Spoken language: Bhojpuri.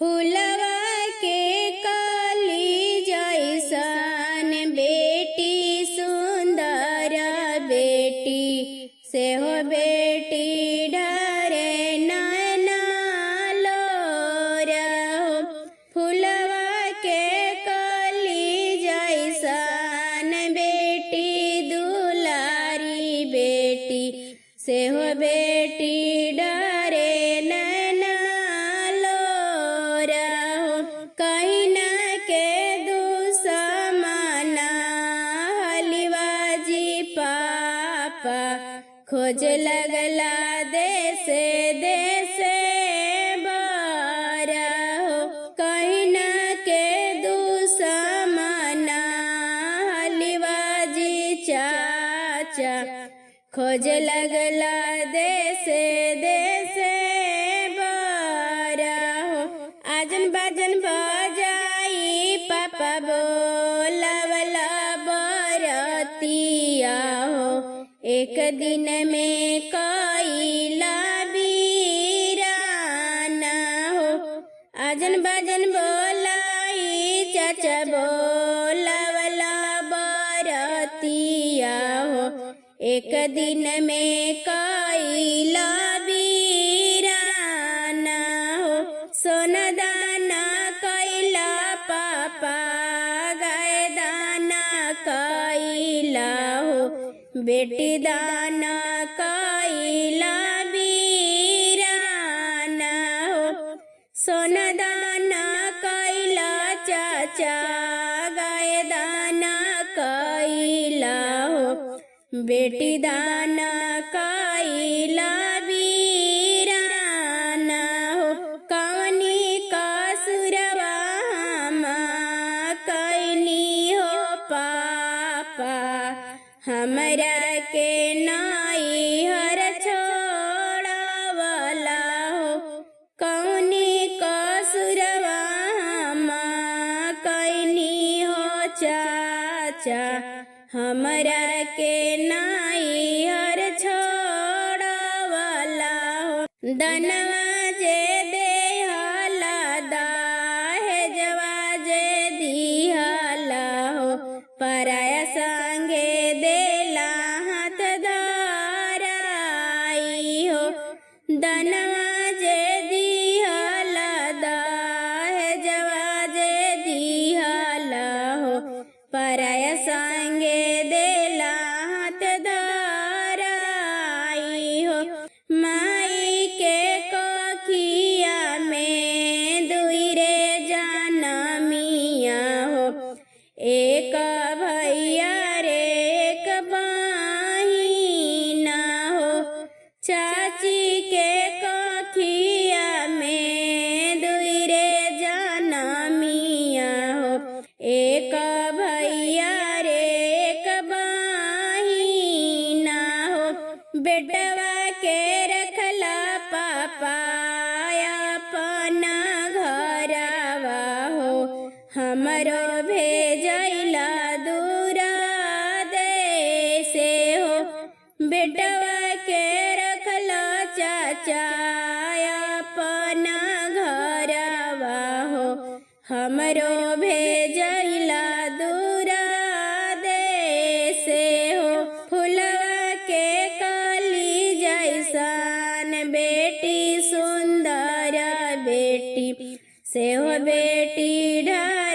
फुलवा के कली जैसन बेटी सुंदर बेटी से हो बेटी ढरे नैना लोरा हो। फुलवा के कली जैसन बेटी दुलारी बेटी से हो बेटी ढरे नैना लोरा हो। कहीं न के दुश्मना हलवाजी पापा खोज लगला देसे देसे बारा हो। कहीं न के दुश्मना हलवाजी चाचा खोज लगला देसे देसे बारा हो। आजन बाजन बजाई पापा बोलावला बरतिया हो। एक दिन में कईला वीराना हो। आजन बाजन बोलाई चाचा बोलावला बरतिया हो। एक दिन में कईला वीराना हो। सोना दाना कैला पापा गाय दाना कैला हो। बेटी दाना कैला वीराना हो। सोना दाना कैला चाचा गाय दाना कैला हो। बेटी दाना कैला वीराना हो। कवनी कसुरवा कैनी हो पापा हमरा के नाई हर छोड़वला हो। कवनी कसुरवा कैनी हो चाचा हमरा के नाई हर छोड़वला हो। दनवा जे देहला दहेजवा जे दिहला हो। पराया संगे देला हाथ धराई हो। दनवा जे दिहला दहेजवा जे दिहला हो। पराया संगे देला हाथ धराई हो। माई के कोखिया में दुई रे जनमिया हो। एक भैया रे एक बहिना हो। चाची के कोखिया में दुई रे जनमिया हो। एक भैया रे एक बहिना हो। बेटवा के रखला पापा अपना घरवा हो। हमरो भेजैला दूरा देसे हो। बेटवा के रखला चाचा अपना घरवा हो। हमरो भेजैला दूरा देसे हो। फुलवा के कली जैसन बेटी सुंदर बेटी से हो बेटी ढा